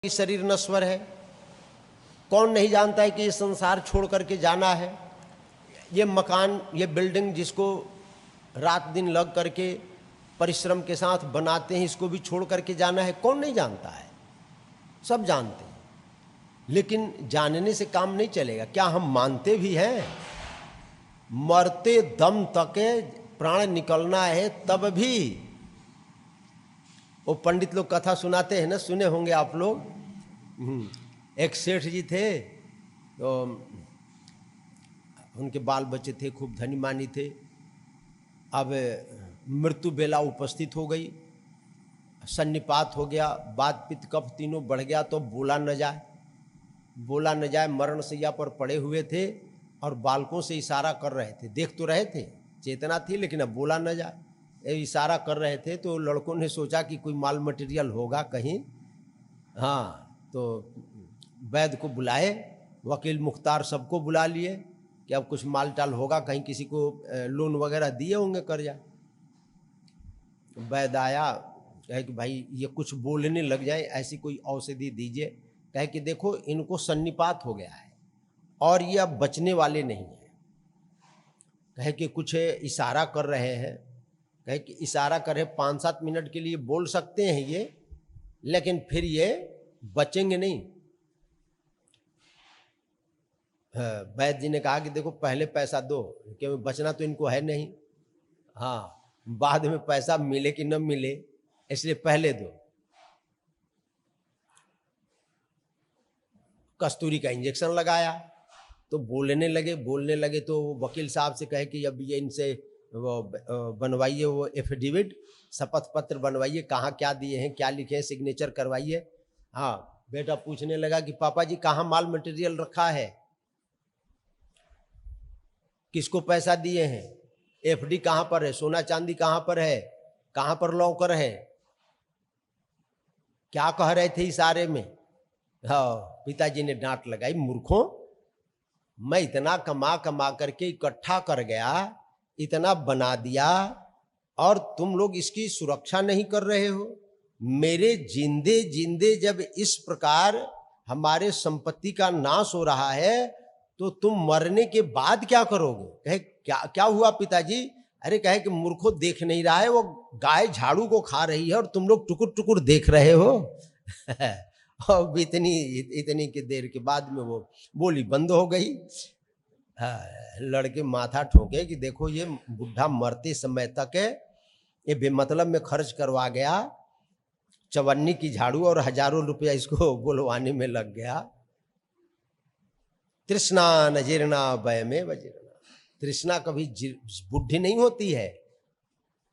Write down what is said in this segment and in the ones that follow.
शरीर नश्वर है। कौन नहीं जानता है कि ये संसार छोड़ करके जाना है। ये मकान, ये बिल्डिंग जिसको रात दिन लग करके परिश्रम के साथ बनाते हैं, इसको भी छोड़ करके जाना है। कौन नहीं जानता है, सब जानते हैं। लेकिन जानने से काम नहीं चलेगा। क्या हम मानते भी हैं? मरते दम तक प्राण निकलना है तब भी। वो पंडित लोग कथा सुनाते हैं ना, सुने होंगे आप लोग। एक सेठ जी थे, तो उनके बाल बच्चे थे, खूब धनी मानी थे। अब मृत्यु बेला उपस्थित हो गई, सन्निपात हो गया, बात पित्त कफ तीनों बढ़ गया, तो बोला न जाए। मरण सैया पर पड़े हुए थे और बालकों से इशारा कर रहे थे। देख तो रहे थे, चेतना थी, लेकिन अब बोला न जाए, इशारा कर रहे थे। तो लड़कों ने सोचा कि कोई माल मटेरियल होगा कहीं। हाँ, तो वैद्य को बुलाए, वकील मुख्तार सबको बुला लिए कि अब कुछ माल टाल होगा, कहीं किसी को लोन वगैरह दिए होंगे कर्जा। वैद्य आया, कहे कि भाई ये कुछ बोलने लग जाए, ऐसी कोई औषधि दीजिए। कहे कि देखो, इनको सन्निपात हो गया है और ये अब बचने वाले नहीं हैं। कहे कि कुछ इशारा कर रहे हैं। कहे कि इशारा करे 5-7 मिनट के लिए बोल सकते हैं ये, लेकिन फिर ये बचेंगे नहीं। वैद्य जी ने कहा कि देखो, पहले पैसा दो, क्योंकि बचना तो इनको है नहीं। हाँ, बाद में पैसा मिले कि न मिले, इसलिए पहले दो। कस्तूरी का इंजेक्शन लगाया तो बोलने लगे। तो वकील साहब से कहे कि अब ये इनसे बनवाइए, वो एफिडेविट, शपथ पत्र बनवाइए, कहाँ क्या दिए हैं, क्या लिखे हैं, सिग्नेचर करवाइए। हाँ, बेटा पूछने लगा कि पापा जी कहाँ माल मटेरियल रखा है, किसको पैसा दिए हैं, एफडी कहाँ पर है, सोना चांदी कहाँ पर है, कहाँ पर लॉकर है, क्या कह रहे थे इशारे में। हाँ, पिताजी ने डांट लगाई, मूर्खों, मैं इतना कमा करके इकट्ठा कर गया, इतना बना दिया, और तुम लोग इसकी सुरक्षा नहीं कर रहे हो। मेरे जिंदे जिंदे जब इस प्रकार हमारे संपत्ति का नाश हो रहा है, तो तुम मरने के बाद क्या करोगे। कहे क्या हुआ पिताजी। अरे कहे कि मूर्खो, देख नहीं रहा है, वो गाय झाड़ू को खा रही है और तुम लोग टुकुर टुकुर देख रहे हो। और इतनी की देर के बाद में वो बोली बंद हो गई। लड़के माथा ठोके कि देखो, ये बुढ़ा मरते समय तक ये बेमतलब में खर्च करवा गया, चवन्नी की झाड़ू, और हजारों रुपया इसको बोलवाने में लग गया। तृष्णा न जीर्णा वय में वजीर्णा। तृष्णा कभी बुढ़ी नहीं होती है।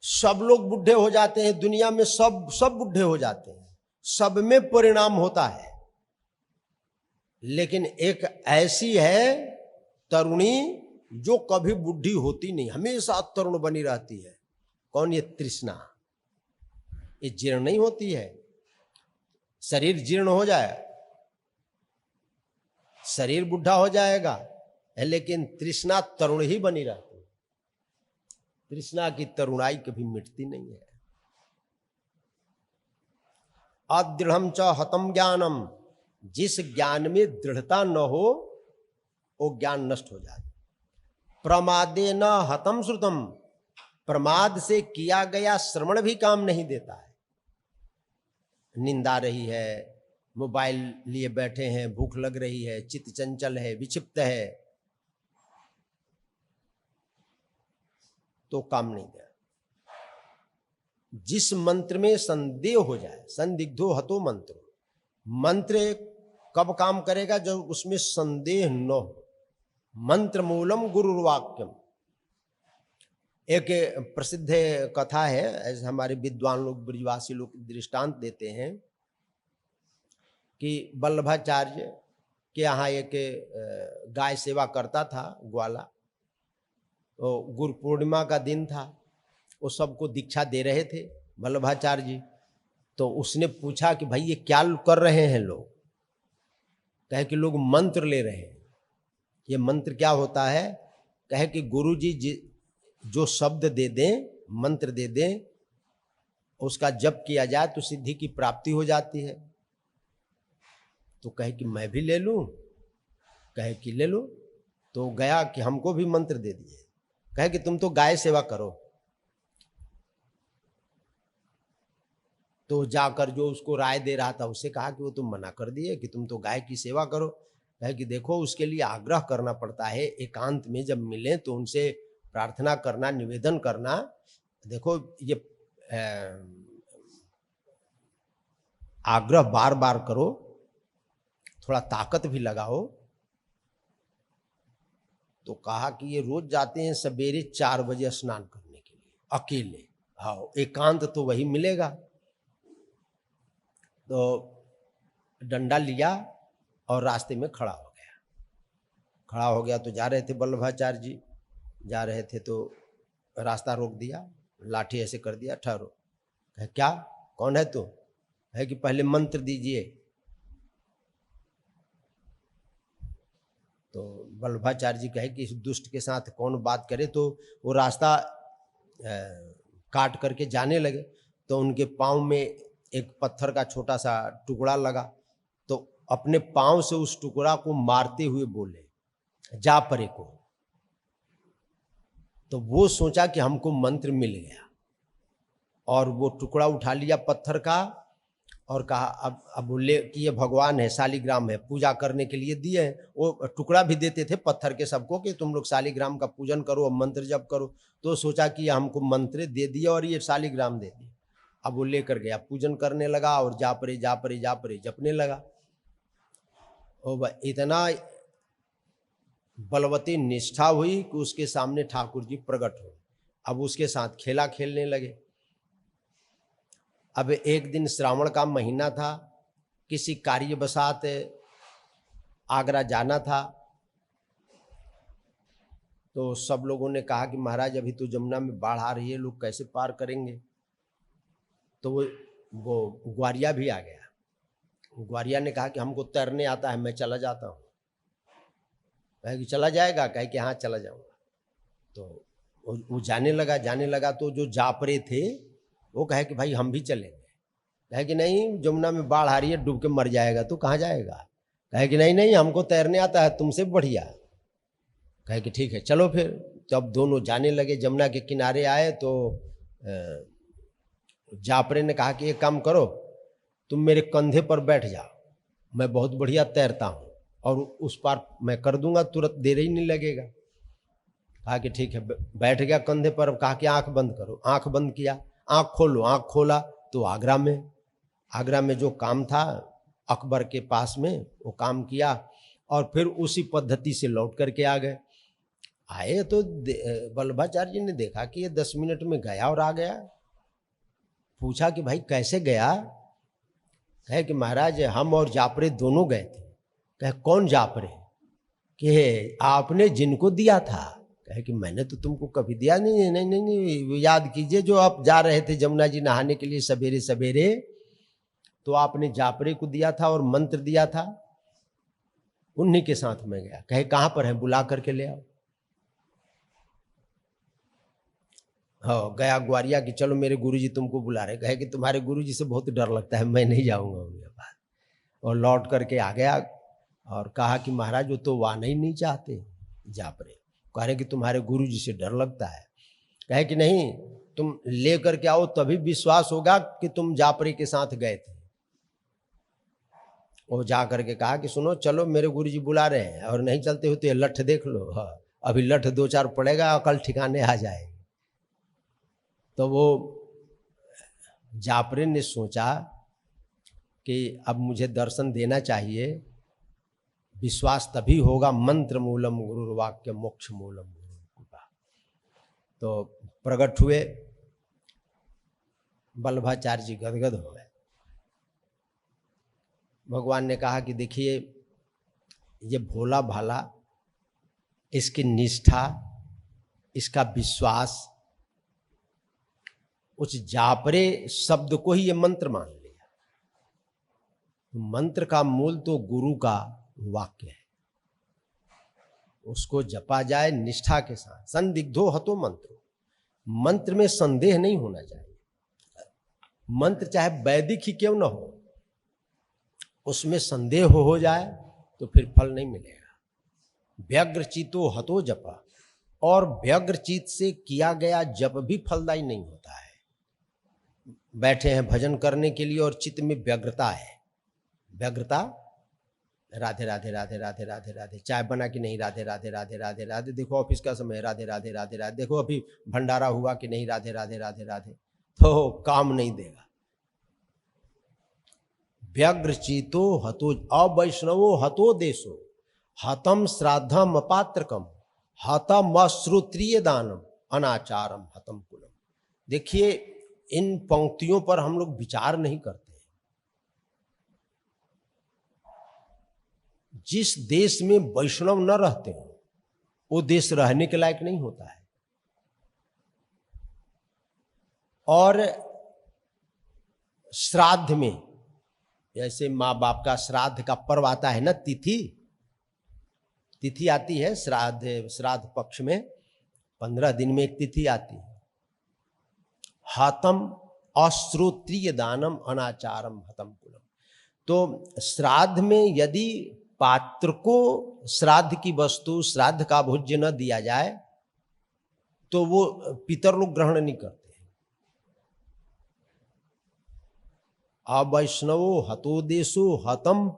सब लोग बुढ़े हो जाते हैं दुनिया में, सब बुढ़े हो जाते हैं, सब में परिणाम होता है। लेकिन एक ऐसी है तरुणी जो कभी बुढ़ी होती नहीं, हमेशा तरुण बनी रहती है। कौन? ये तृष्णा। ये जीर्ण नहीं होती है। शरीर जीर्ण हो जाए, शरीर बुढ़ा हो जाएगा, लेकिन तृष्णा तरुण ही बनी रहती है। तृष्णा की तरुणाई कभी मिटती नहीं है। अदृढ़ च हतम ज्ञानम, जिस ज्ञान में दृढ़ता न हो वो ज्ञान नष्ट हो जाता। प्रमादे न हतम श्रुतम, प्रमाद से किया गया श्रवण भी काम नहीं देता है। निंदा रही है, मोबाइल लिए बैठे हैं, भूख लग रही है, चित्त चंचल है, विक्षिप्त है, तो काम नहीं दे। जिस मंत्र में संदेह हो जाए, संदिग्धो हतो मंत्र, मंत्र कब काम करेगा? जब उसमें संदेह न हो। मंत्र मूलम गुरुर्वाक्यम। एक प्रसिद्ध कथा है, ऐसे हमारे विद्वान लोग, ब्रजवासी लोग दृष्टांत देते हैं कि वल्लभाचार्य के यहाँ एक गाय सेवा करता था, ग्वाला। तो गुरु पूर्णिमा का दिन था, वो सबको दीक्षा दे रहे थे वल्लभाचार्य जी। तो उसने पूछा कि भाई ये क्या कर रहे हैं लोग। कहे कि लोग मंत्र ले रहे हैं। ये मंत्र क्या होता है? कहे कि गुरु जी जो शब्द दे दें, मंत्र दे दें, उसका जप किया जाए तो सिद्धि की प्राप्ति हो जाती है। तो कहे कि मैं भी ले लूं, कहे कि ले लो। तो गया कि हमको भी मंत्र दे दिए। कहे कि तुम तो गाय सेवा करो। तो जाकर जो उसको राय दे रहा था उससे कहा कि वो तुम मना कर दिए कि तुम तो गाय की सेवा करो। कहे कि देखो उसके लिए आग्रह करना पड़ता है, एकांत में जब मिले तो उनसे प्रार्थना करना, निवेदन करना। देखो ये आग्रह बार बार करो, थोड़ा ताकत भी लगाओ। तो कहा कि ये रोज जाते हैं सवेरे 4 बजे स्नान करने के लिए अकेले। हाँ, एकांत तो वही मिलेगा। तो डंडा लिया और रास्ते में खड़ा हो गया। खड़ा हो गया तो जा रहे थे वल्लभाचार्य जी, जा रहे थे तो रास्ता रोक दिया, लाठी ऐसे कर दिया, ठहरो। कहे क्या, कौन है तू? है कि पहले मंत्र दीजिए। तो वल्लभाचार्य जी कहे कि इस दुष्ट के साथ कौन बात करे। तो वो रास्ता काट करके जाने लगे तो उनके पाँव में एक पत्थर का छोटा सा टुकड़ा लगा। तो अपने पाँव से उस टुकड़ा को मारते हुए बोले जा परे को। तो वो सोचा कि हमको मंत्र मिल गया और वो टुकड़ा उठा लिया पत्थर का और कहा अब बोले कि ये भगवान है, शालिग्राम है, पूजा करने के लिए दिए हैं। वो टुकड़ा भी देते थे पत्थर के सबको कि तुम लोग शालिग्राम का पूजन करो और मंत्र जप करो। तो सोचा कि हमको मंत्र दे दिया और ये शालिग्राम दे दिया। अब वो लेकर गया, पूजन करने लगा और जा परे जा परे जा परे जपने लगा। और इतना बलवती निष्ठा हुई कि उसके सामने ठाकुर जी प्रकट हुए। अब उसके साथ खेला खेलने लगे। अब एक दिन श्रावण का महीना था, किसी कार्यवशात आगरा जाना था। तो सब लोगों ने कहा कि महाराज अभी तो जमुना में बाढ़ आ रही है, लोग कैसे पार करेंगे। तो वो ग्वारिया भी आ गया। ग्वारिया ने कहा कि हमको तैरने आता है, मैं चला जाता हूँ। कहे कि चला जाएगा? कहे कि हाँ चला जाऊँगा। तो वो जाने लगा तो जो जापरे थे वो कहे कि भाई हम भी चलेंगे। कहे कि नहीं, जमुना में बाढ़ आ रही है, डूब के मर जाएगा। तो कहाँ जाएगा? कहे कि नहीं नहीं, हमको तैरने आता है, तुमसे बढ़िया। कहे कि ठीक है चलो फिर। तो अब दोनों जाने लगे। जमुना के किनारे आए तो जापरे ने कहा कि एक काम करो, तुम मेरे कंधे पर बैठ जाओ, मैं बहुत बढ़िया तैरता हूँ और उस पार मैं कर दूंगा, तुरंत देर ही नहीं लगेगा। कहा कि ठीक है। बैठ गया कंधे पर। कहा कि आंख बंद करो। आंख बंद किया। आंख खोलो। आंख खोला तो आगरा में जो काम था अकबर के पास में, वो काम किया और फिर उसी पद्धति से लौट करके आ गए। आए तो वल्लभाचार्य जी ने देखा कि ये 10 मिनट में गया और आ गया। पूछा कि भाई कैसे गया? कहे कि महाराज हम और जापरे दोनों गए थे। कहे कौन जापरे? कि आपने जिनको दिया था। कहे कि मैंने तो तुमको कभी दिया नहीं। नहीं नहीं नहीं, याद कीजिए जो आप जा रहे थे जमुना जी नहाने के लिए सवेरे सवेरे, तो आपने जापरे को दिया था और मंत्र दिया था, उन्हीं के साथ में गया। कहे कहाँ पर है, बुला करके ले आओ। हाँ, गया ग्वारिया कि चलो मेरे गुरुजी तुमको बुला रहे। कहे कि तुम्हारे गुरुजी से बहुत डर लगता है, मैं नहीं जाऊंगा उनके पास। और लौट करके आ गया और कहा कि महाराज वो तो आना ही नहीं चाहते जापरे। कह रहे कि तुम्हारे गुरुजी से डर लगता है। कहे कि नहीं, तुम ले करके आओ तभी विश्वास होगा कि तुम जापरे के साथ गए थे। वो जा करके कहा कि सुनो चलो मेरे गुरुजी बुला रहे हैं, और नहीं चलते हो तो ये लठ देख लो। हाँ, अभी लठ 2-4 पड़ेगा और कल ठिकाने आ जाएगी। तो वो जापरे ने सोचा कि अब मुझे दर्शन देना चाहिए, विश्वास तभी होगा, मंत्र मूलम गुरुर्वाक्य मोक्ष मूलम गुरुर्कृपा। तो प्रकट हुए। वल्लभाचार्य जी गदगद हो गए। भगवान ने कहा कि देखिए ये भोला भाला, इसकी निष्ठा, इसका विश्वास, उस जापरे शब्द को ही ये मंत्र मान लिया। मंत्र का मूल तो गुरु का वाक्य है, उसको जपा जाए निष्ठा के साथ। संदिग्धो हतो मंत्र, मंत्र में संदेह नहीं होना चाहिए। मंत्र चाहे वैदिक ही क्यों न हो, उसमें संदेह हो जाए तो फिर फल नहीं मिलेगा। व्यग्रचितो हतो जप, और व्यग्रचित से किया गया जप भी फलदायी नहीं होता है। बैठे हैं भजन करने के लिए और चित्त में व्यग्रता है, व्यग्रता, राधे राधे राधे राधे राधे राधे, चाय बना कि नहीं, राधे राधे राधे राधे राधे, देखो ऑफिस का समय, राधे राधे राधे राधे, देखो अभी भंडारा हुआ कि नहीं, राधे राधे राधे राधे, तो काम नहीं देगा। व्यग्रचितो हतो अवैष्णवो हतो देशो हतम श्राद्धम अपात्रकम हतम अश्रोत्रिय दानम अनाचारम हतम कुलम। देखिए, इन पंक्तियों पर हम लोग विचार नहीं करते। जिस देश में वैष्णव न रहते हो वो देश रहने के लायक नहीं होता है। और श्राद्ध में, जैसे माँ बाप का श्राद्ध का पर्व आता है ना, तिथि आती है श्राद्ध पक्ष में 15 दिन में एक तिथि आती है। हतम अश्रोत्रिय दानम अनाचारम हतम कुलम। तो श्राद्ध में यदि पात्र को श्राद्ध की वस्तु, श्राद्ध का भोज्य न दिया जाए तो वो पितर लोग ग्रहण नहीं करते। अवैष्णवो हतोदेशो हतम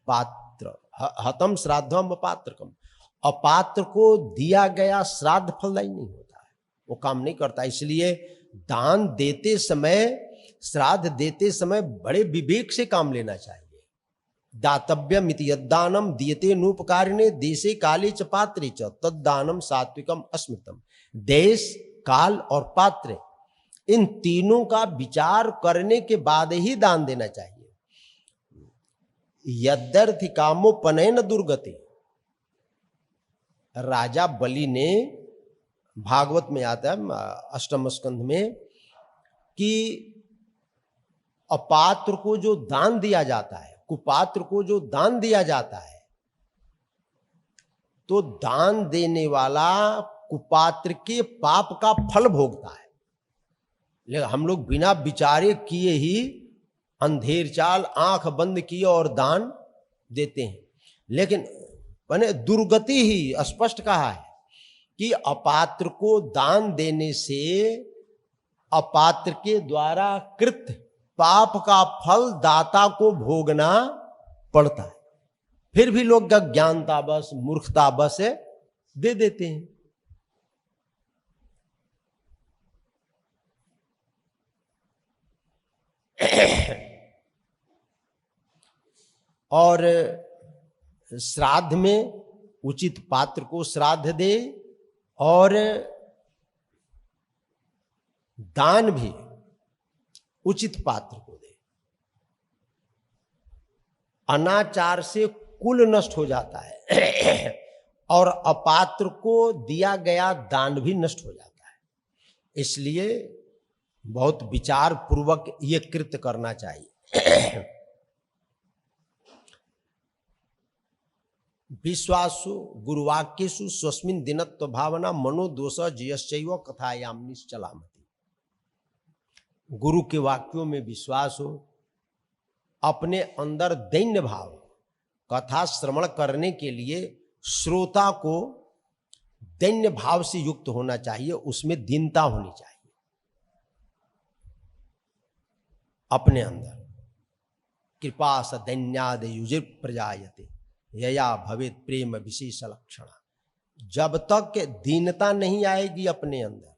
पात्र हतम श्राद्धम अपात्रकम। अपात्र को दिया गया श्राद्ध फलदायी नहीं होता है, वो काम नहीं करता। इसलिए दान देते समय, श्राद्ध देते समय बड़े विवेक से काम लेना चाहिए। दातव्यम इति यद्दानम दीयते नूपकारिणे देशे काले च पात्रे च तद्दानम सात्विकम अस्मृतम। देश, काल और पात्र, इन तीनों का विचार करने के बाद ही दान देना चाहिए। यद्यर्थि कामोपनयन दुर्गति, राजा बलि ने, भागवत में आता है अष्टम स्कंध में, कि अपात्र को जो दान दिया जाता है, कुपात्र को जो दान दिया जाता है, तो दान देने वाला कुपात्र के पाप का फल भोगता है। लेकिन हम लोग बिना विचारे किए ही अंधेर चाल, आंख बंद किए और दान देते हैं। लेकिन मैंने दुर्गति ही स्पष्ट कहा है कि अपात्र को दान देने से अपात्र के द्वारा कृत पाप का फल दाता को भोगना पड़ता है। फिर भी लोग ज्ञानतावश, मूर्खतावश दे देते हैं। और श्राद्ध में उचित पात्र को श्राद्ध दे, और दान भी उचित पात्र को दे। अनाचार से कुल नष्ट हो जाता है और अपात्र को दिया गया दान भी नष्ट हो जाता है। इसलिए बहुत विचार पूर्वक ये कृत्य करना चाहिए। विश्वासु गुरुवाक्येषु स्वस्मिन् दिनत्व भावना मनोदोष जयश्चैव कथायाम निश्चलामति। गुरु के वाक्यों में विश्वास हो, अपने अंदर दैन्य भाव, कथा श्रवण करने के लिए श्रोता को दैन्य भाव से युक्त होना चाहिए, उसमें दीनता होनी चाहिए अपने अंदर। कृपा स दैन्याद युजिर प्रजायते यया भवेत प्रेम विशेष लक्षण। जब तक दीनता नहीं आएगी अपने अंदर,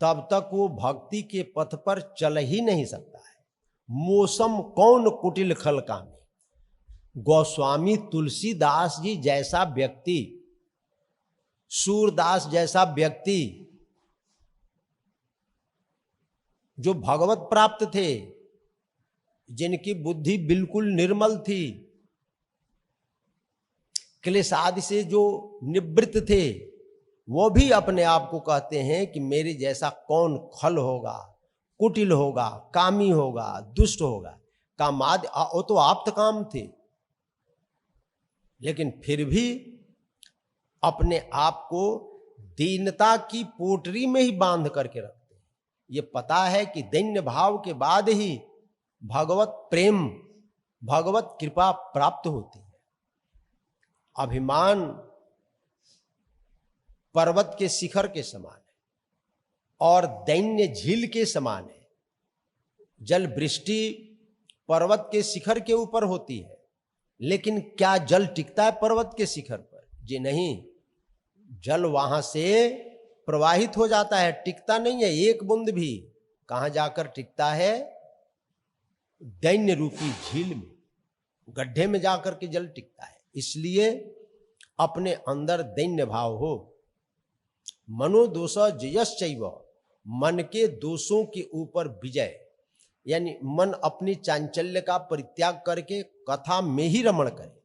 तब तक वो भक्ति के पथ पर चल ही नहीं सकता है। मौसम कौन कुटिल खल कामी। गोस्वामी तुलसीदास जी जैसा व्यक्ति, सूरदास जैसा व्यक्ति जो भगवत प्राप्त थे, जिनकी बुद्धि बिल्कुल निर्मल थी, क्लेश आदि से जो निवृत्त थे, वो भी अपने आप को कहते हैं कि मेरे जैसा कौन खल होगा, कुटिल होगा, कामी होगा, दुष्ट होगा। कामादि वो तो आप्त काम थे, लेकिन फिर भी अपने आप को दीनता की पोटरी में ही बांध करके रखते हैं। ये पता है कि दैन्य भाव के बाद ही भगवत प्रेम भगवत कृपा प्राप्त होती है। अभिमान पर्वत के शिखर के समान है और दैन्य झील के समान है। जल वृष्टि पर्वत के शिखर के ऊपर होती है, लेकिन क्या जल टिकता है पर्वत के शिखर पर? जी नहीं, जल वहां से प्रवाहित हो जाता है, टिकता नहीं है। एक बूंद भी कहां जाकर टिकता है? दैन्य रूपी झील में, गड्ढे में जाकर के जल टिकता है। इसलिए अपने अंदर दैन्य भाव हो। मनोदोष जयश्चैव, मन के दोषों के ऊपर विजय, यानी मन अपनी चांचल्य का परित्याग करके कथा में ही रमण करे।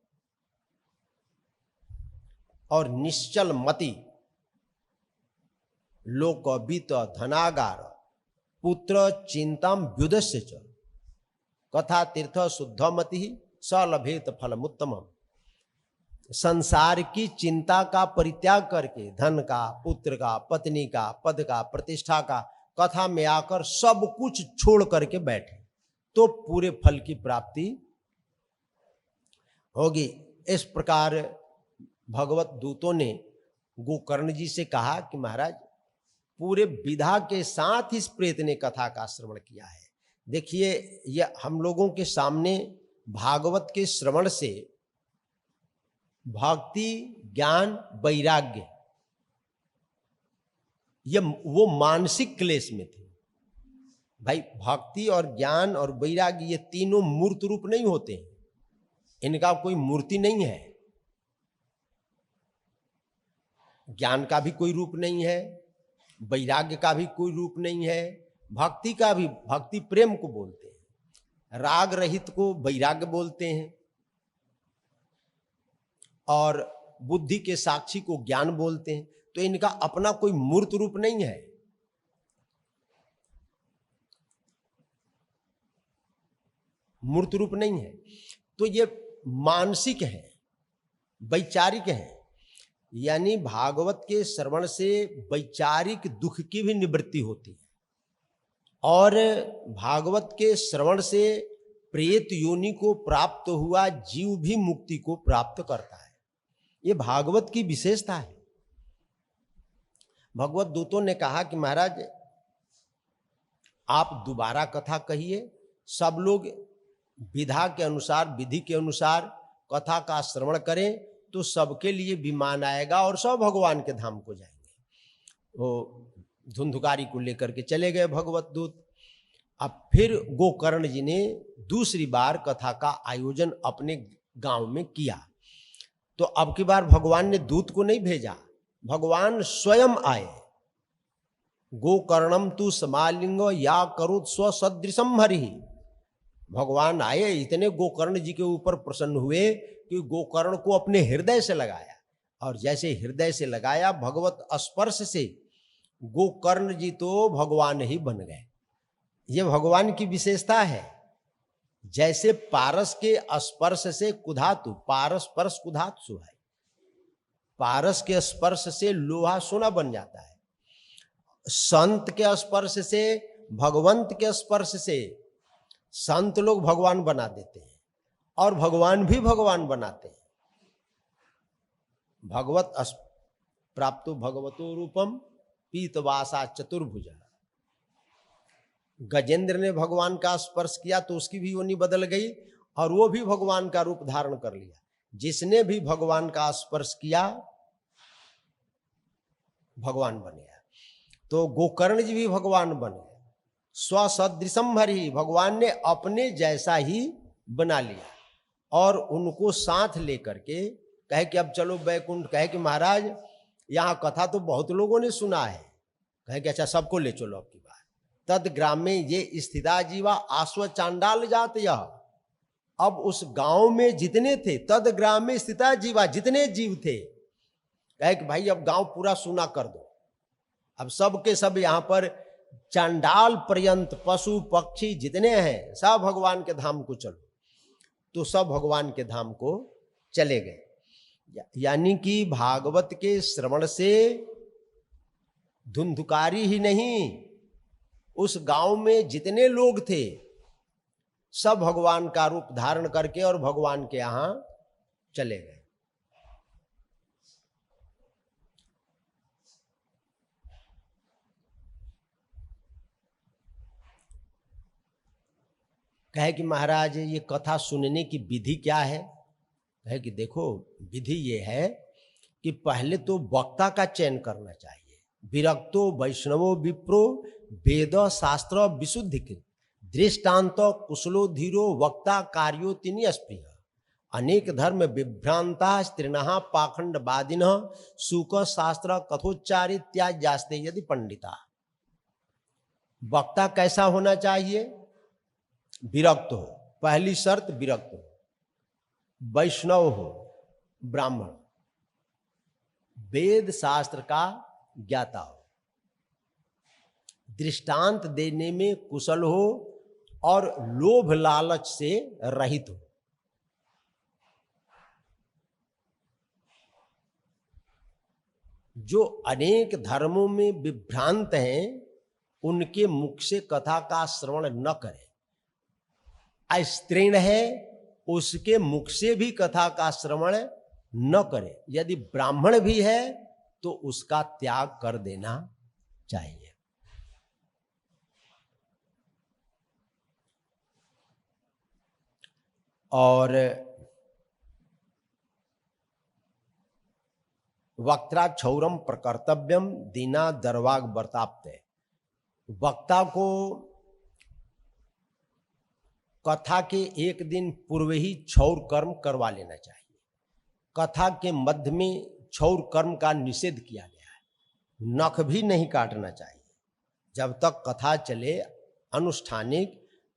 और निश्चल मति, लोकवित धनागार पुत्र चिंताम व्युदस्य च, कथा तीर्थ शुद्ध मति स लभेत फलमुत्तमम्। संसार की चिंता का परित्याग करके, धन का, पुत्र का, पत्नी का, पद का, प्रतिष्ठा का, कथा में आकर सब कुछ छोड़ करके बैठे तो पूरे फल की प्राप्ति होगी। इस प्रकार भगवत दूतों ने गोकर्ण जी से कहा कि महाराज, पूरे विधा के साथ इस प्रेत ने कथा का श्रवण किया है। देखिए, यह हम लोगों के सामने भागवत के श्रवण से भक्ति, ज्ञान, वैराग्य, ये वो मानसिक क्लेश में थे। भाई, भक्ति और ज्ञान और वैराग्य ये तीनों मूर्त रूप नहीं होते हैं, इनका कोई मूर्ति नहीं है। ज्ञान का भी कोई रूप नहीं है, वैराग्य का भी कोई रूप नहीं है, भक्ति का भी, भक्ति प्रेम को बोलते हैं, राग रहित को वैराग्य बोलते हैं, और बुद्धि के साक्षी को ज्ञान बोलते हैं। तो इनका अपना कोई मूर्त रूप नहीं है। मूर्त रूप नहीं है, तो ये मानसिक है, वैचारिक है। यानी भागवत के श्रवण से वैचारिक दुख की भी निवृत्ति होती है, और भागवत के श्रवण से प्रेत योनि को प्राप्त हुआ जीव भी मुक्ति को प्राप्त करता है। ये भागवत की विशेषता है। भगवत दूतों ने कहा कि महाराज, आप दोबारा कथा कहिए, सब लोग विधा के अनुसार, विधि के अनुसार कथा का श्रवण करें तो सबके लिए विमान आएगा और सब भगवान के धाम को जाएंगे। वो धुंधुकारी को लेकर के चले गए भगवत दूत। अब फिर गोकर्ण जी ने दूसरी बार कथा का आयोजन अपने गांव में किया। तो अब की बार भगवान ने दूत को नहीं भेजा, भगवान स्वयं आए। गोकर्णम तु समालिंगो या करुत स्वसदृशम हरि। भगवान आए, इतने गोकर्ण जी के ऊपर प्रसन्न हुए कि गोकर्ण को अपने हृदय से लगाया, और जैसे हृदय से लगाया, भगवत स्पर्श से गोकर्ण जी तो भगवान ही बन गए। ये भगवान की विशेषता है। जैसे पारस के स्पर्श से कुधातु, पारस स्पर्श कुधातु है, पारस के स्पर्श से लोहा सोना बन जाता है। संत के स्पर्श से, भगवंत के स्पर्श से संत लोग भगवान बना देते हैं, और भगवान भी भगवान बनाते हैं। भगवत प्राप्तो भगवतो रूपम पीतवासा चतुर्भुज। गजेंद्र ने भगवान का स्पर्श किया तो उसकी भी योनि बदल गई, और वो भी भगवान का रूप धारण कर लिया। जिसने भी भगवान का स्पर्श किया भगवान बन गया। तो गोकर्ण जी भी भगवान बन गए। स्वसदृशम हरि, भगवान ने अपने जैसा ही बना लिया, और उनको साथ लेकर के कहे कि अब चलो बैकुंठ। कहे कि महाराज, यहाँ कथा तो बहुत लोगों ने सुना है। कहे कि अच्छा, सबको ले चलो अब की बार। तद ग्राम में ये स्थिता जीवा आश्व चांडाल जात यह। अब उस गांव में जितने थे, तद ग्राम में स्थिता जीवा, जितने जीव थे, कहे कि भाई अब गांव पूरा सुना कर दो। अब सब के सब यहाँ पर चांडाल पर्यंत पशु पक्षी जितने हैं सब भगवान के धाम को चलो। तो सब भगवान के धाम को चले गए। यानी कि भागवत के श्रवण से धुंधुकारी ही नहीं, उस गांव में जितने लोग थे सब भगवान का रूप धारण करके और भगवान के यहां चले गए। कहे कि महाराज ये कथा सुनने की विधि क्या है? कहे कि देखो विधि ये है कि पहले तो वक्ता का चयन करना चाहिए। विरक्तो वैष्णवो विप्रो वेद शास्त्र विशुद्धि दृष्टांत कुशलो धीरो वक्ता कार्यो तिनि स्पृह अनेक धर्म विभ्रांता स्त्रीणः पाखंडवादिनः सुख शास्त्र कथोच्चारी त्याज्यास्ते यदि पंडिता। वक्ता कैसा होना चाहिए? विरक्त हो, पहली शर्त विरक्त हो, वैष्णव हो, ब्राह्मण, वेद शास्त्र का ज्ञाता हो, दृष्टांत देने में कुशल हो और लोभ लालच से रहित हो। जो अनेक धर्मों में विभ्रांत हैं उनके मुख से कथा का श्रवण न करें। अस्त्रीण है उसके मुख से भी कथा का श्रवण न करे। यदि ब्राह्मण भी है तो उसका त्याग कर देना चाहिए। और वक्ता क्षौरम प्रकर्तव्यम दीना दरवाग बर्ताप्ते। वक्ता को कथा के एक दिन पूर्व ही क्षौर कर्म करवा लेना चाहिए। कथा के मध्य में क्षौर कर्म का निषेध किया गया है। नख भी नहीं काटना चाहिए। जब तक कथा चले अनुष्ठानिक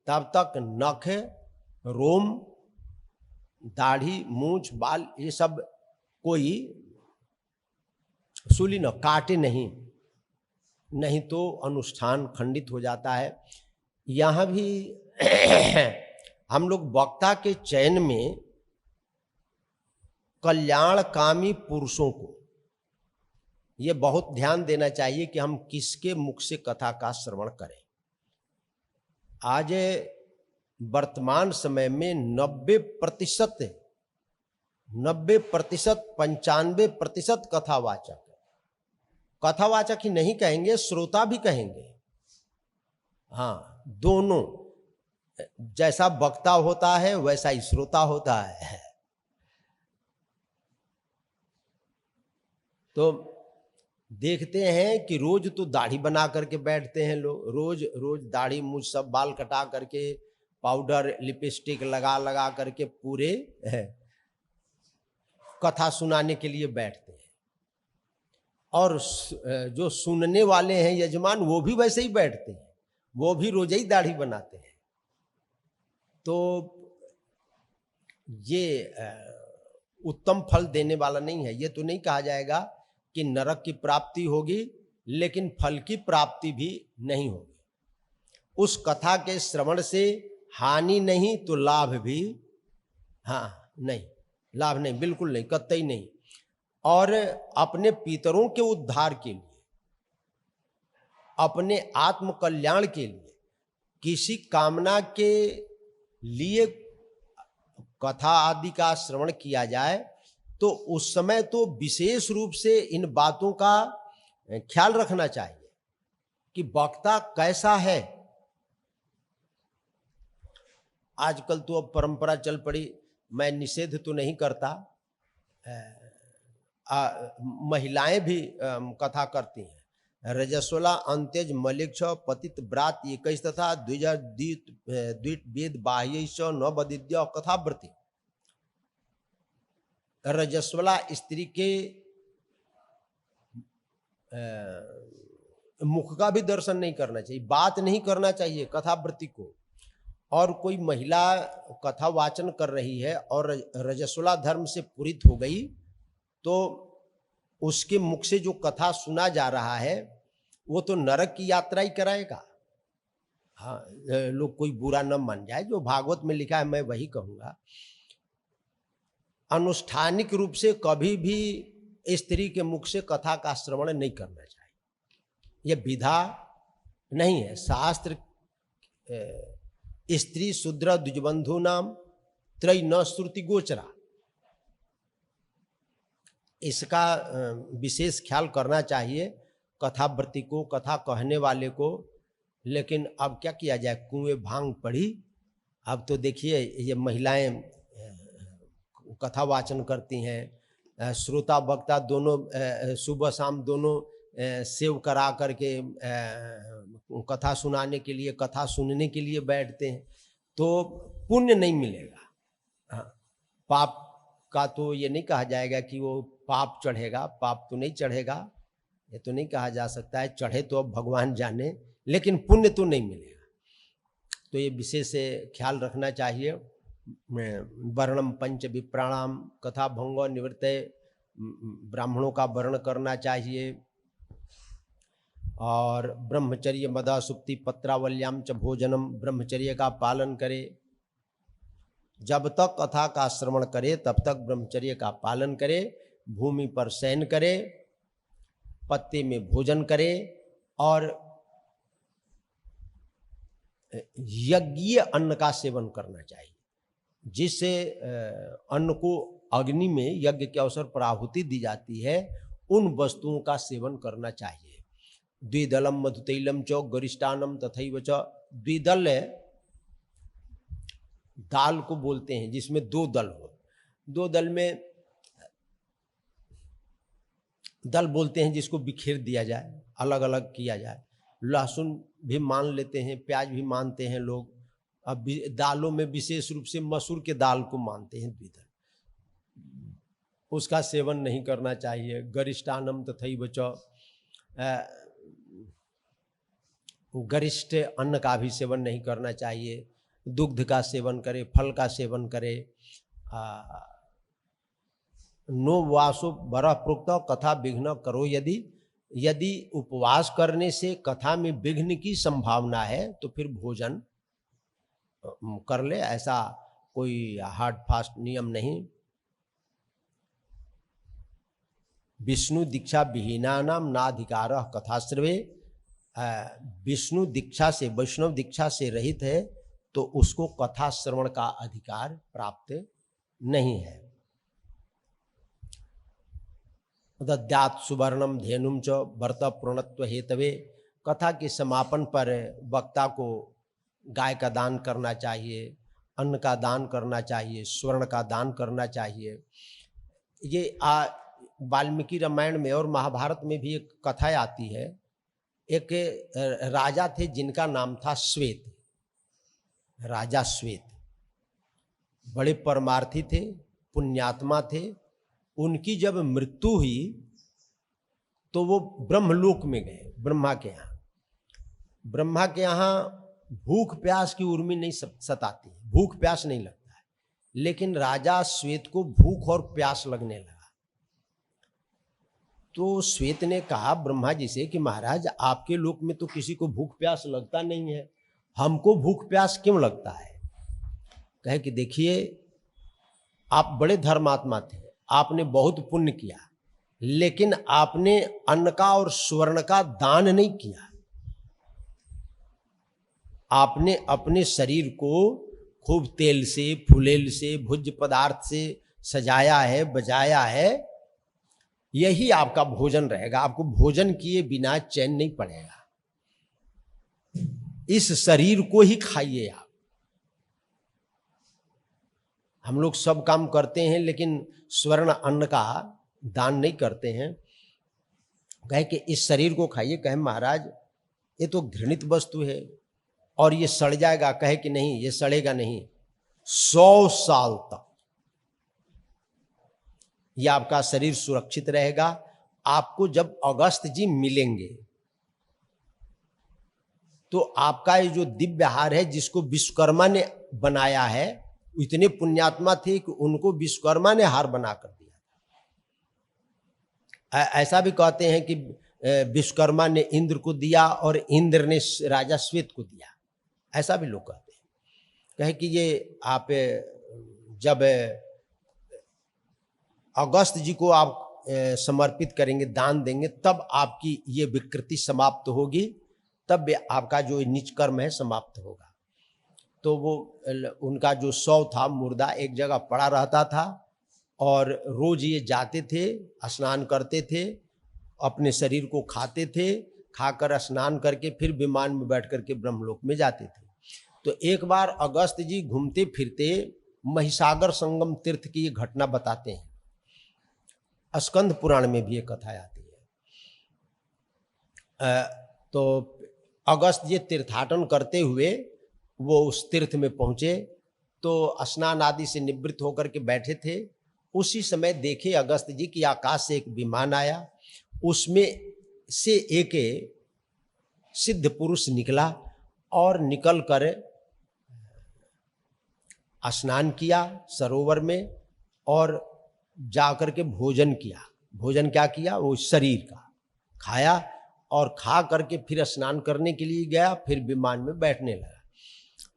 तब तक नख, रोम, दाढ़ी, मूंछ, बाल ये सब कोई सूली न काटे नहीं तो अनुष्ठान खंडित हो जाता है। यहाँ भी हम लोग वक्ता के चयन में कल्याणकामी पुरुषों को ये बहुत ध्यान देना चाहिए कि हम किसके मुख से कथा का श्रवण करें। आज वर्तमान समय में 90%, 95% कथावाचक, कथावाचक ही नहीं कहेंगे, श्रोता भी कहेंगे। हाँ, दोनों, जैसा वक्ता होता है वैसा ही श्रोता होता है। तो देखते हैं कि रोज तो दाढ़ी बना करके बैठते हैं लोग, रोज रोज दाढ़ी मूंछ सब बाल कटा करके पाउडर लिपस्टिक लगा करके पूरे कथा सुनाने के लिए बैठते हैं। और जो सुनने वाले हैं यजमान वो भी वैसे ही बैठते हैं, वो भी रोज ही दाढ़ी बनाते हैं। तो ये उत्तम फल देने वाला नहीं है। ये तो नहीं कहा जाएगा कि नरक की प्राप्ति होगी, लेकिन फल की प्राप्ति भी नहीं होगी। उस कथा के श्रवण से हानि नहीं तो लाभ भी नहीं, लाभ नहीं, बिल्कुल नहीं, कतई नहीं। और अपने पितरों के उद्धार के लिए, अपने आत्म कल्याण के लिए, किसी कामना के लिए कथा आदि का श्रवण किया जाए तो उस समय तो विशेष रूप से इन बातों का ख्याल रखना चाहिए कि वक्ता कैसा है। आजकल तो अब परंपरा चल पड़ी, मैं निषेध तो नहीं करता, महिलाएं भी कथा करती हैं। रजस्वला अंत्यज मलिक्ष पतित ब्रात 21 तथा द्विज वेद बाह्य न बदिद्य कथाव्रति। रजस्वला स्त्री के मुख का भी दर्शन नहीं करना चाहिए, बात नहीं करना चाहिए कथाव्रति को। और कोई महिला कथा वाचन कर रही है और रजस्वला धर्म से पूरित हो गई तो उसके मुख से जो कथा सुना जा रहा है वो तो नरक की यात्रा ही कराएगा। हाँ, लोग कोई बुरा न मान जाए, जो भागवत में लिखा है मैं वही कहूँगा। अनुष्ठानिक रूप से कभी भी स्त्री के मुख से कथा का श्रवण नहीं करना चाहिए। यह विधा नहीं है, शास्त्र स्त्री शूद्र द्विजबंधु नाम त्रय न श्रुति गोचरा। इसका विशेष ख्याल करना चाहिए कथावृत्ति को, कथा कहने वाले को। लेकिन अब क्या किया जाए, कुएं भांग पड़ी। अब तो देखिए ये महिलाएं कथा वाचन करती हैं, श्रोता वक्ता दोनों सुबह शाम दोनों सेव करा करके कथा सुनाने के लिए, कथा सुनने के लिए बैठते हैं, तो पुण्य नहीं मिलेगा। पाप का तो ये नहीं कहा जाएगा कि वो पाप चढ़ेगा, पाप तो नहीं चढ़ेगा, ये तो नहीं कहा जा सकता है। चढ़े तो अब भगवान जाने, लेकिन पुण्य तो नहीं मिलेगा। तो ये विशेष ख्याल रखना चाहिए। वर्णम पंच विप्राणाम कथा भंग निवृत्ते, ब्राह्मणों का वर्ण करना चाहिए। और ब्रह्मचर्य मदा सुप्ति पत्रावल्याम च भोजनम, ब्रह्मचर्य का पालन करे। जब तक कथा का श्रवण करे तब तक ब्रह्मचर्य का पालन करे। भूमि पर शयन करे, पत्ते में भोजन करे, और यज्ञीय अन्न का सेवन करना चाहिए, जिससे अन्न को अग्नि में यज्ञ के अवसर पर आहुति दी जाती है, उन वस्तुओं का सेवन करना चाहिए। द्विदलम मधुतैलम च गरिष्ठानम तथैव च। द्विदल दाल को बोलते हैं जिसमें दो दल हो। दो दल में दल बोलते हैं जिसको बिखेर दिया जाए, अलग अलग किया जाए। लहसुन भी मान लेते हैं, प्याज भी मानते हैं लोग। अब दालों में विशेष रूप से मसूर के दाल को मानते हैं द्विदल, उसका सेवन नहीं करना चाहिए। गरिष्ठानम तथैव च, गरिष्ठ अन्न का भी सेवन नहीं करना चाहिए। दुग्ध का सेवन करे, फल का सेवन करे। नो वासो बरह प्रोक्त कथा विघ्न करो यदि। यदि उपवास करने से कथा में विघ्न की संभावना है तो फिर भोजन कर ले, ऐसा कोई हार्ड फास्ट नियम नहीं। विष्णु दीक्षा विहीनानाम नाधिकारः कथाश्रवे। विष्णु दीक्षा से, वैष्णव दीक्षा से रहित है तो उसको कथा श्रवण का अधिकार प्राप्त नहीं है। दद्यात् सुवर्णम धेनुम च व्रत प्रणत्व हेतवे। कथा के समापन पर वक्ता को गाय का दान करना चाहिए, अन्न का दान करना चाहिए, स्वर्ण का दान करना चाहिए। ये वाल्मीकि रामायण में और महाभारत में भी एक कथा आती है। एक राजा थे जिनका नाम था श्वेत, राजा श्वेत। बड़े परमार्थी थे, पुण्यात्मा थे। उनकी जब मृत्यु हुई तो वो ब्रह्मलोक में गए, ब्रह्मा के यहाँ। ब्रह्मा के यहाँ भूख प्यास की उर्मी नहीं सताती, भूख प्यास नहीं लगता है, लेकिन राजा श्वेत को भूख और प्यास लगने लगा। तो श्वेत ने कहा ब्रह्मा जी से कि महाराज, आपके लोक में तो किसी को भूख प्यास लगता नहीं है, हमको भूख प्यास क्यों लगता है? कहे कि देखिए, आप बड़े धर्मात्मा थे, आपने बहुत पुण्य किया, लेकिन आपने अन्न का और स्वर्ण का दान नहीं किया। आपने अपने शरीर को खूब तेल से, फुलेल से, भोज्य पदार्थ से सजाया है, बजाया है। यही आपका भोजन रहेगा। आपको भोजन किए बिना चैन नहीं पड़ेगा। इस शरीर को ही खाइए आप। हम लोग सब काम करते हैं लेकिन स्वर्ण अन्न का दान नहीं करते हैं। कहे कि इस शरीर को खाइए। कहे महाराज, ये तो घृणित वस्तु है और ये सड़ जाएगा। कहे कि नहीं, ये सड़ेगा नहीं, 100 साल तक ये आपका शरीर सुरक्षित रहेगा। आपको जब अगस्त जी मिलेंगे तो आपका ये जो दिव्य हार है, जिसको विश्वकर्मा ने बनाया है, इतने पुण्यात्मा थे कि उनको विश्वकर्मा ने हार बना कर दिया। ऐसा भी कहते हैं कि विश्वकर्मा ने इंद्र को दिया और इंद्र ने राजा श्वेत को दिया, ऐसा भी लोग कहते हैं। कहे कि ये आप जब अगस्त जी को आप समर्पित करेंगे, दान देंगे, तब आपकी ये विकृति समाप्त होगी, तब आपका जो नीच कर्म है समाप्त होगा। तो वो उनका जो शव था, मुर्दा, एक जगह पड़ा रहता था और रोज ये जाते थे, स्नान करते थे, अपने शरीर को खाते थे, खाकर स्नान करके फिर विमान में बैठ करके ब्रह्मलोक में जाते थे। तो एक बार अगस्त जी घूमते फिरते महिसागर संगम तीर्थ की ये घटना बताते हैं। स्कंद पुराण में भी ये कथा आती है। तो अगस्त जी तीर्थाटन करते हुए वो उस तीर्थ में पहुंचे, तो स्नान आदि से निवृत्त होकर के बैठे थे। उसी समय देखे अगस्त जी कि आकाश से एक विमान आया, उसमें से एक सिद्ध पुरुष निकला और निकल कर स्नान किया सरोवर में और जाकर के भोजन किया। भोजन क्या किया? वो शरीर का खाया और खा करके फिर स्नान करने के लिए गया, फिर विमान में बैठने लगा।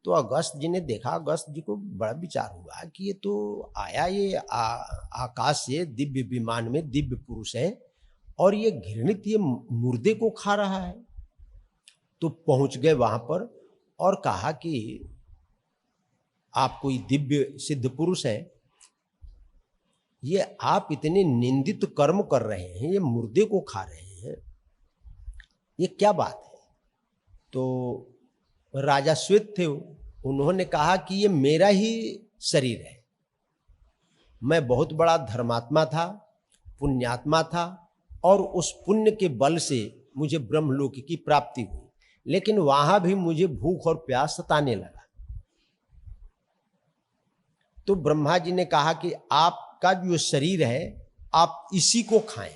तो अगस्त जी ने देखा, अगस्त जी को बड़ा विचार हुआ कि ये तो आया, ये आकाश से दिव्य विमान में दिव्य पुरुष है और ये घृणित ये मुर्दे को खा रहा है। तो पहुंच गए वहां पर और कहा कि आप कोई दिव्य सिद्ध पुरुष है, ये आप इतने निंदित कर्म कर रहे हैं, ये मुर्दे को खा रहे हैं, ये क्या बात है? तो राजा श्वेत थे, उन्होंने कहा कि ये मेरा ही शरीर है, मैं बहुत बड़ा धर्मात्मा था, पुण्यात्मा था और उस पुण्य के बल से मुझे ब्रह्मलोक की प्राप्ति हुई, लेकिन वहां भी मुझे भूख और प्यास सताने लगा। तो ब्रह्मा जी ने कहा कि आपका जो शरीर है आप इसी को खाएं,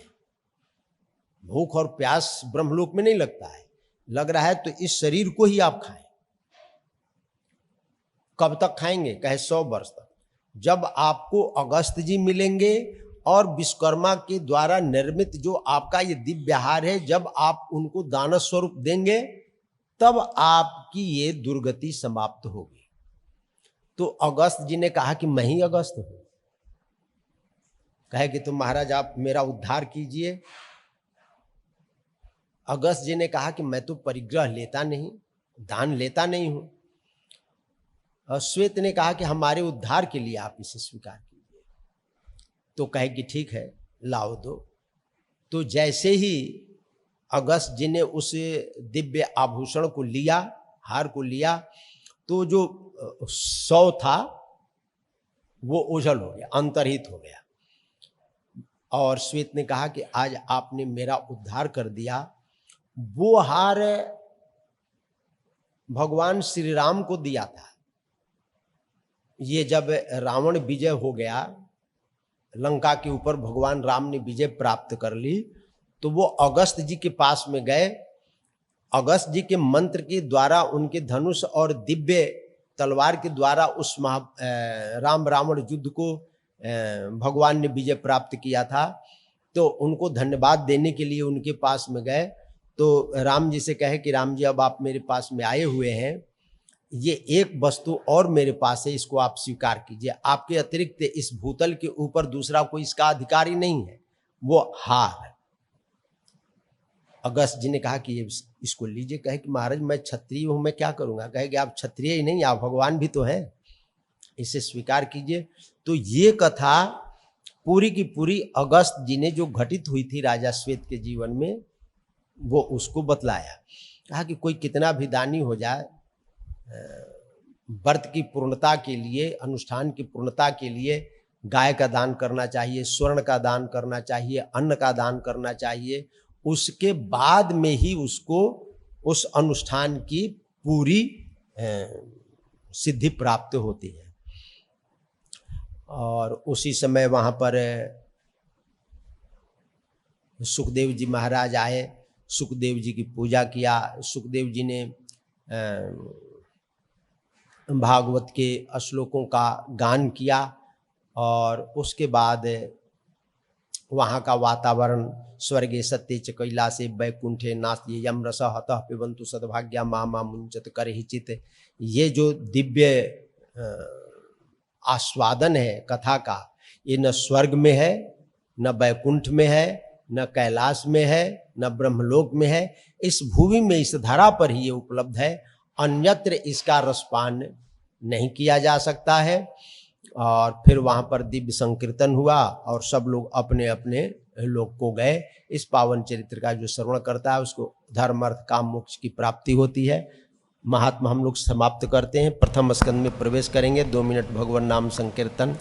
भूख और प्यास ब्रह्मलोक में नहीं लगता है, लग रहा है तो इस शरीर को ही आप खाएं। कब तक खाएंगे? कहे 100 वर्ष तक। जब आपको अगस्त जी मिलेंगे और विश्वकर्मा के द्वारा निर्मित जो आपका ये दिव्य आहार है, जब आप उनको दान स्वरूप देंगे तब आपकी ये दुर्गति समाप्त होगी। तो अगस्त जी ने कहा कि मैं ही अगस्त हूं। कहे कि तो महाराज आप मेरा उद्धार कीजिए। अगस्त जी ने कहा कि मैं तो परिग्रह लेता नहीं, दान लेता नहीं हूं। और श्वेत ने कहा कि हमारे उद्धार के लिए आप इसे स्वीकार कीजिए। तो कहे कि ठीक है, लाओ दो। तो जैसे ही अगस्त जी ने उस दिव्य आभूषण को लिया, हार को लिया, तो जो शव था वो ओझल हो गया, अंतर्हित हो गया। और श्वेत ने कहा कि आज आपने मेरा उद्धार कर दिया। वो हार भगवान श्री राम को दिया था। ये जब रावण विजय हो गया, लंका के ऊपर भगवान राम ने विजय प्राप्त कर ली, तो वो अगस्त जी के पास में गए। अगस्त जी के मंत्र के द्वारा, उनके धनुष और दिव्य तलवार के द्वारा उस राम रावण युद्ध को भगवान ने विजय प्राप्त किया था। तो उनको धन्यवाद देने के लिए उनके पास में गए। तो राम जी से कहे कि राम जी अब आप मेरे पास में आए हुए हैं, ये एक वस्तु और मेरे पास है, इसको आप स्वीकार कीजिए। आपके अतिरिक्त इस भूतल के ऊपर दूसरा कोई इसका अधिकारी नहीं है, वो हार। अगस्त जी ने कहा कि ये इसको लीजिए। कहे कि महाराज मैं क्षत्रिय हूं, मैं क्या करूंगा? कहे कि आप क्षत्रिय ही नहीं, आप भगवान भी तो हैं, इसे स्वीकार कीजिए। तो ये कथा पूरी की पूरी अगस्त जी ने जो घटित हुई थी राजा श्वेत के जीवन में, वो उसको बतलाया। कहा कि कोई कितना भी दानी हो जाए, व्रत की पूर्णता के लिए, अनुष्ठान की पूर्णता के लिए गाय का दान करना चाहिए, स्वर्ण का दान करना चाहिए, अन्न का दान करना चाहिए। उसके बाद में ही उसको उस अनुष्ठान की पूरी सिद्धि प्राप्त होती है। और उसी समय वहाँ पर सुखदेव जी महाराज आए, सुखदेव जी की पूजा किया। सुखदेव जी ने भागवत के श्लोकों का गान किया और उसके बाद वहाँ का वातावरण स्वर्गे सत्य च कैलासे वैकुंठे नास्ति यम रस हतः पिबंतु सद्भाग्या मामा मुंचत कर हिचित, ये जो दिव्य आस्वादन है कथा का, ये न स्वर्ग में है, न वैकुंठ में है, न कैलाश में है, न ब्रह्मलोक में है। इस भूमि में, इस धरा पर ही ये उपलब्ध है। अन्यत्र इसका रसपान नहीं किया जा सकता है। और फिर वहाँ पर दिव्य संकीर्तन हुआ और सब लोग अपने अपने लोग को गए। इस पावन चरित्र का जो श्रवण करता है उसको धर्म अर्थ काम मोक्ष की प्राप्ति होती है। महात्मा हम लोग समाप्त करते हैं। प्रथम स्कंद में प्रवेश करेंगे। 2 मिनट भगवान नाम संकीर्तन।